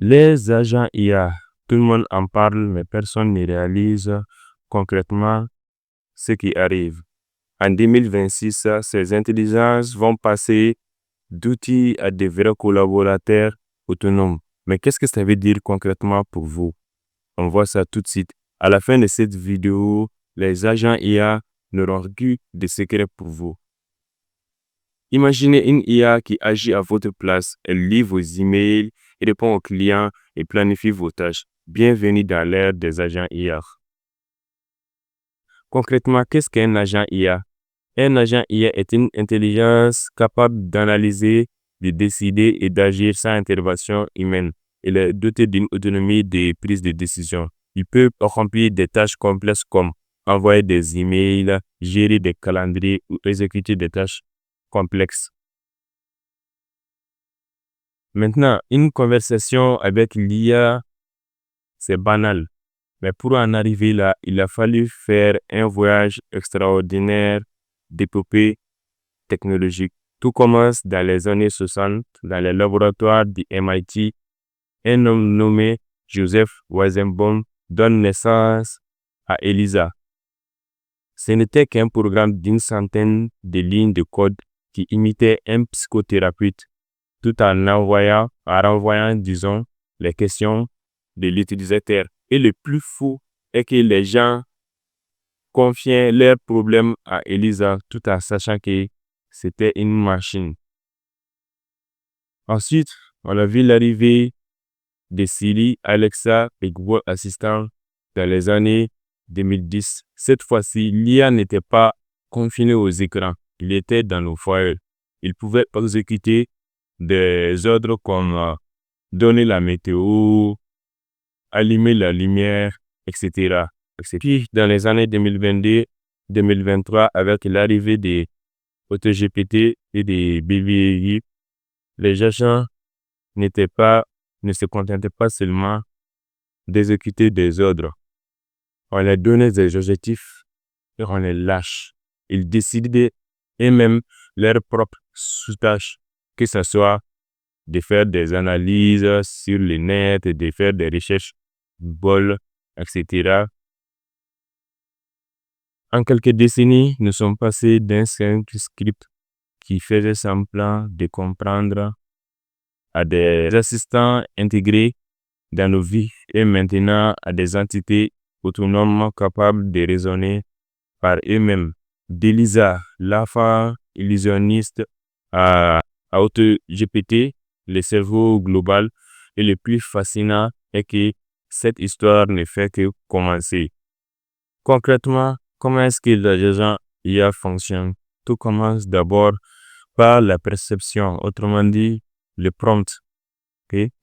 Les agents IA, tout le monde en parle, mais personne ne réalise concrètement ce qui arrive. En 2026, ces intelligences vont passer d'outils à des vrais collaborateurs autonomes. Mais qu'est-ce que ça veut dire concrètement pour vous? On voit ça tout de suite. À la fin de cette vidéo, les agents IA n'auront plus de secrets pour vous. Imaginez une IA qui agit à votre place. Elle lit vos emails, répond aux clients et planifie vos tâches. Bienvenue dans l'ère des agents IA. Concrètement, qu'est-ce qu'un agent IA? Un agent IA est une intelligence capable d'analyser, de décider et d'agir sans intervention humaine. Il est doté d'une autonomie de prise de décision. Il peut remplir des tâches complexes comme envoyer des emails, gérer des calendriers ou exécuter des tâches complexes. Maintenant, une conversation avec l'IA, c'est banal. Mais pour en arriver là, il a fallu faire un voyage extraordinaire d'épopée technologique. Tout commence dans les années 60, dans les laboratoires du MIT. Un homme nommé Joseph Weizenbaum donne naissance à ELIZA. Ce n'était qu'un programme d'une centaine de lignes de code qui imitait un psychothérapeute tout en renvoyant, disons, les questions de l'utilisateur. Et le plus fou est que les gens confiaient leurs problèmes à ELIZA tout en sachant que c'était une machine. Ensuite, on a vu l'arrivée de Siri, Alexa et Google Assistant dans les années 2010. Cette fois-ci, l'IA n'était pas confiné aux écrans. Il était dans nos foyers. Il pouvait exécuter des ordres comme donner la météo, allumer la lumière, etc. Puis, dans les années 2022-2023, avec l'arrivée des AutoGPT et des BBI, les agents ne se contentaient pas seulement d'exécuter des ordres. On leur donnait des objectifs et on les lâche. Ils décidaient eux-mêmes leurs propres sous-tâches, que ce soit de faire des analyses sur le net, de faire des recherches Google, etc. En quelques décennies, nous sommes passés d'un simple script qui faisait semblant de comprendre à des assistants intégrés dans nos vies et maintenant à des entités autonomes capables de raisonner par eux-mêmes. D'ELIZA, l'enfant illusionniste, à AutoGPT, le cerveau global. Et le plus fascinant est que cette histoire ne fait que commencer. Concrètement, comment est-ce que les agents IA fonctionnent? Tout commence d'abord par la perception, autrement dit, le prompt,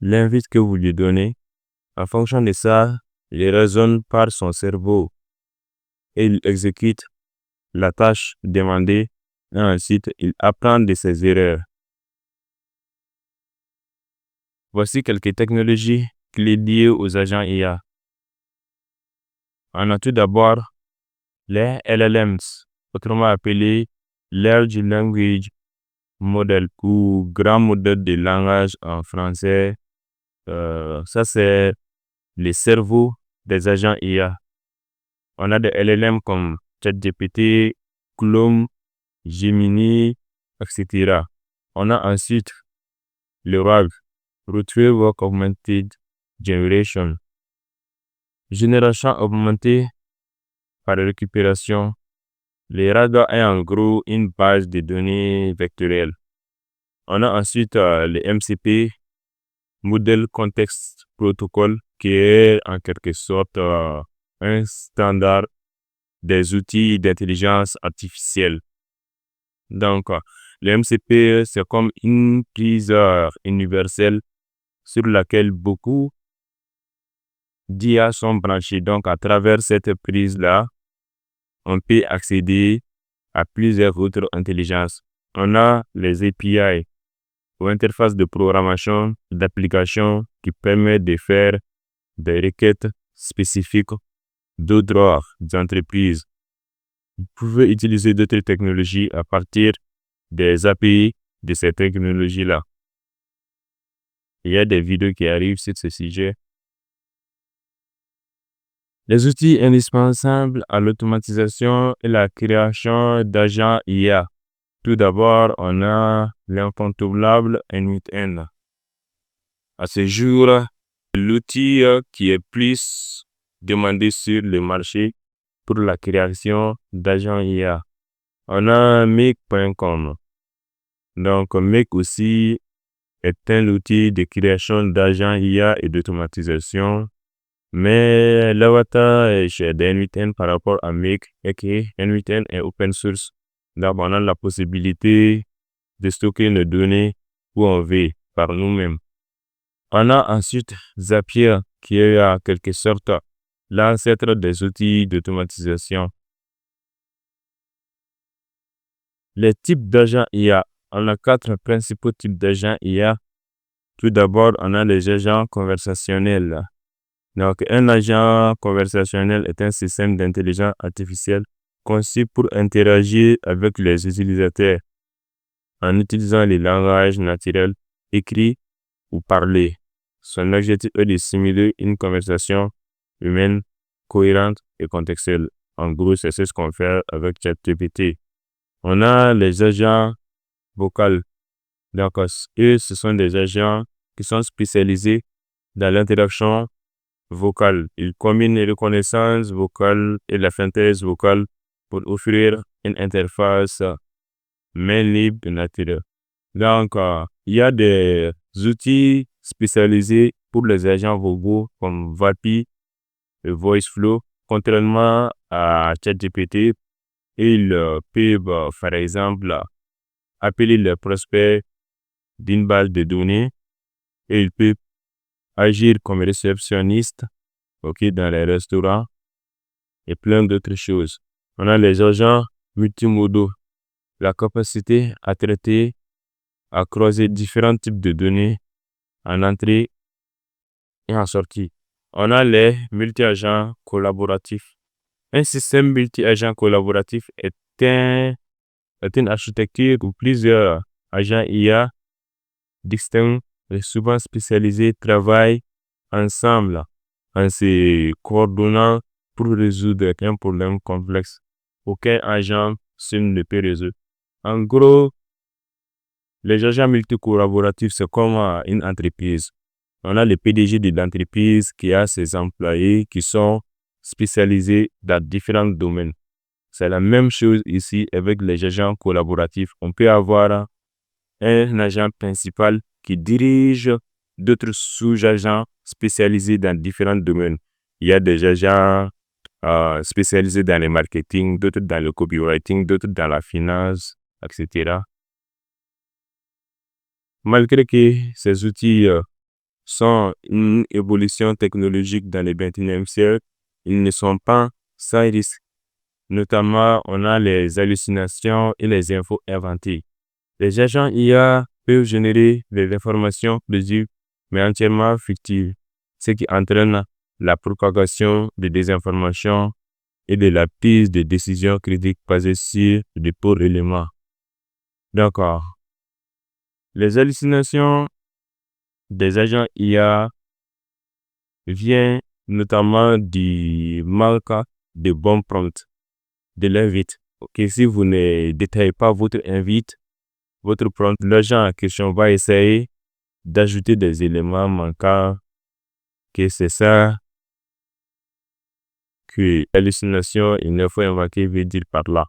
l'invite que vous lui donnez. En fonction de ça, il raisonne par son cerveau et il exécute la tâche demandée et ensuite il apprend de ses erreurs. Voici quelques technologies clés liées aux agents IA. On a tout d'abord les LLMs, autrement appelés Large Language Model ou grand modèle de langage en français. Ça, c'est le cerveau des agents IA. On a des LLM comme ChatGPT, Chrome, Gemini, etc. On a ensuite le RAG, Retrieval Augmented Generation. Génération augmentée par récupération. Le RAG est en gros une base de données vectorielle. On a ensuite le MCP, Model Context Protocol, qui est en quelque sorte un standard des outils d'intelligence artificielle. Donc, le MCP, c'est comme une prise universelle sur laquelle beaucoup d'IA sont branchés. Donc, à travers cette prise-là, on peut accéder à plusieurs autres intelligences. On a les API, ou interfaces de programmation d'application qui permettent de faire des requêtes spécifiques d'autres entreprises. Vous pouvez utiliser d'autres technologies à partir des API de ces technologies-là. Il y a des vidéos qui arrivent sur ce sujet. Les outils indispensables à l'automatisation et la création d'agents IA. Tout d'abord, on a l'incontournable N8N. À ce jour, l'outil qui est plus demandé sur le marché pour la création d'agents IA. On a Make.com. Donc, Make aussi est un outil de création d'agents IA et d'automatisation. Mais l'avantage chez N8N par rapport à Make est que N8N est open source. Donc, on a la possibilité de stocker nos données où on veut par nous-mêmes. On a ensuite Zapier qui est en quelque sorte l'ancêtre des outils d'automatisation. Les types d'agents IA. On a 4 principaux types d'agents IA. Tout d'abord, on a les agents conversationnels. Donc, un agent conversationnel est un système d'intelligence artificielle conçu pour interagir avec les utilisateurs en utilisant les langages naturels écrits ou parlés. Son objectif est de simuler une conversation humaine, cohérente et contextuelle. En gros, c'est ce qu'on fait avec ChatGPT. On a les agents vocaux. Donc, eux, ce sont des agents qui sont spécialisés dans l'interaction vocale. Ils combinent les reconnaissances vocales et la synthèse vocale pour offrir une interface main libre et naturelle. Donc, il y a des outils spécialisés pour les agents vocaux comme Vapi et VoiceFlow. Contrairement à ChatGPT, ils peuvent, par exemple, appeler les prospects d'une base de données et ils peuvent agir comme réceptionniste dans les restaurants et plein d'autres choses. On a les agents multimodaux, la capacité à traiter, à croiser différents types de données en entrée et en sortie. On a les multi-agents collaboratifs. Un système multi-agent collaboratif est une architecture où plusieurs agents IA distincts et souvent spécialisés travaillent ensemble en se coordonnant pour résoudre un problème complexe auquel agent seul ne peut résoudre. En gros, les agents multi-collaboratifs, c'est comme une entreprise. On a le PDG de l'entreprise qui a ses employés qui sont spécialisés dans différents domaines. C'est la même chose ici avec les agents collaboratifs. On peut avoir un agent principal qui dirige d'autres sous-agents spécialisés dans différents domaines. Il y a des agents spécialisés dans le marketing, d'autres dans le copywriting, d'autres dans la finance, etc. Malgré que ces outils sont une évolution technologique dans le XXIe siècle, ils ne sont pas sans risque. Notamment, on a les hallucinations et les infos inventées. Les agents IA peuvent générer des informations plausibles mais entièrement fictives, ce qui entraîne la propagation de désinformation et de la prise de décisions critiques basées sur de pauvres éléments. D'accord. Les hallucinations des agents IA viennent notamment du manque de bons prompts de l'invite. Si vous ne détaillez pas votre invite, votre prompt, l'agent en question va essayer d'ajouter des éléments manquants, que c'est ça que hallucination et info inventée veut dire par là.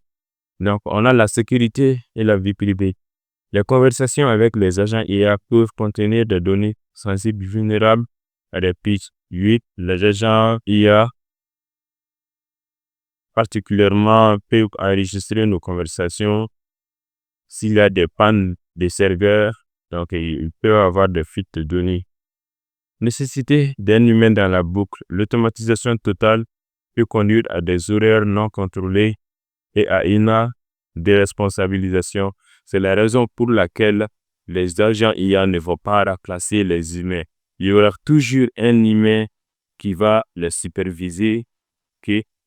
Donc, on a la sécurité et la vie privée. Les conversations avec les agents IA peuvent contenir des données sensibles vulnérables à des pitchs. 8. Les agents IA particulièrement peuvent enregistrer nos conversations s'il y a des pannes de serveurs. Donc, il peut y avoir des fuites de données. Nécessité d'un humain dans la boucle. L'automatisation totale peut conduire à des horaires non contrôlés et à une déresponsabilisation. C'est la raison pour laquelle les agents IA ne vont pas remplacer les humains. Il y aura toujours un humain qui va les superviser.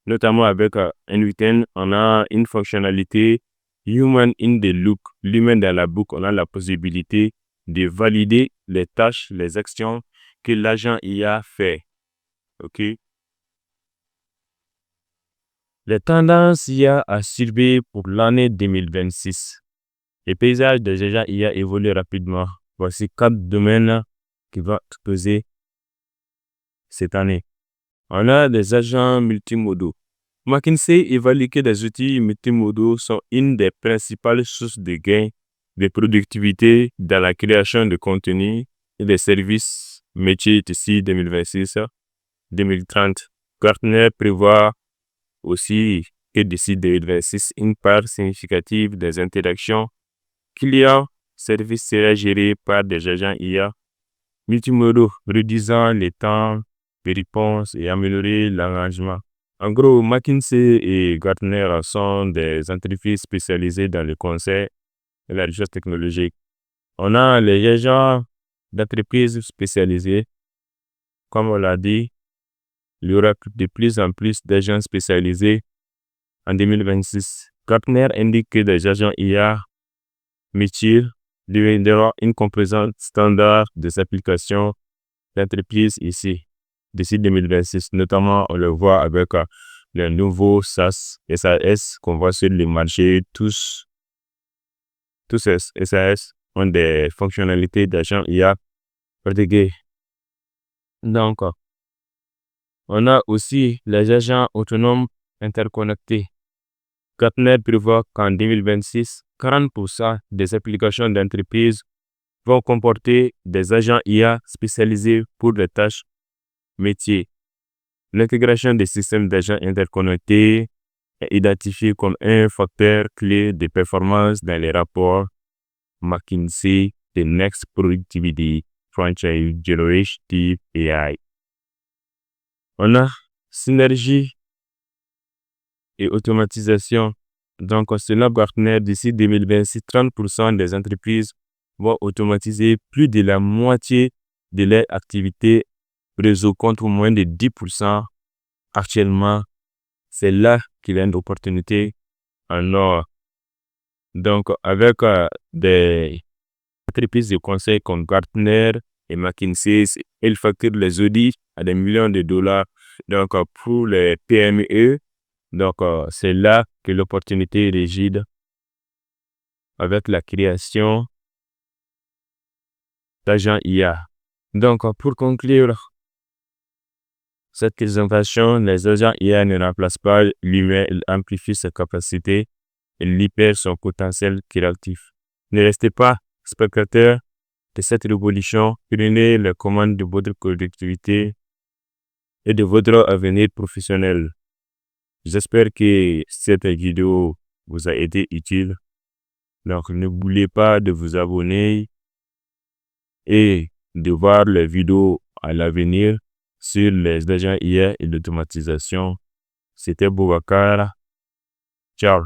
Notamment avec N8N, on a une fonctionnalité Human in the Loop. L'humain dans la boucle, on a la possibilité de valider les tâches, les actions que l'agent IA fait. OK? Les tendances IA à surveiller pour l'année 2026. Les paysages des agents IA évoluent rapidement. Voici 4 domaines qui vont exploser cette année. On a des agents multimodaux. McKinsey évalue que des outils multimodaux sont une des principales sources de gains de productivité dans la création de contenu et des services métiers d'ici 2026-2030. Gartner prévoit aussi que d'ici 2026, une part significative des interactions clients-services sera gérée par des agents IA multimodaux, réduisant les temps de réponse et améliorer l'engagement. En gros, McKinsey et Gartner sont des entreprises spécialisées dans le conseil et la recherche technologique. On a les agents d'entreprises spécialisées. Comme on l'a dit, il y aura de plus en plus d'agents spécialisés en 2026. Gartner indique que des agents IA métiers deviendront une composante standard des applications d'entreprise ici, d'ici 2026. Notamment, on le voit avec les nouveaux SAS qu'on voit sur le marché. Tous ces SAS ont des fonctionnalités d'agents IA protégés. Donc, on a aussi les agents autonomes interconnectés. Gartner prévoit qu'en 2026, 40% des applications d'entreprise vont comporter des agents IA spécialisés pour des tâches métiers. L'intégration des systèmes d'agents interconnectés est identifiée comme un facteur clé de performance dans les rapports McKinsey The Next Productivity Frontier Generative AI. On a synergie et automatisation. Donc, selon Gartner, d'ici 2026, 30% des entreprises vont automatiser plus de la moitié de leurs activités réseau contre moins de 10% actuellement. C'est là qu'il y a une opportunité en or. Donc, avec des entreprises de conseil comme Gartner et McKinsey, ils facturent les audits à des millions de dollars. Donc, pour les PME, donc, c'est là que l'opportunité réside avec la création d'agents IA. Donc, pour conclure cette présentation, les agents IA ne remplacent pas l'humain, ils amplifient ses capacités et libèrent son potentiel créatif. Ne restez pas spectateur de cette révolution, prenez les commandes de votre productivité et de votre avenir professionnel. J'espère que cette vidéo vous a été utile. Donc, n'oubliez pas de vous abonner et de voir les vidéos à l'avenir sur les agents IA et l'automatisation. C'était Boubacar. Ciao.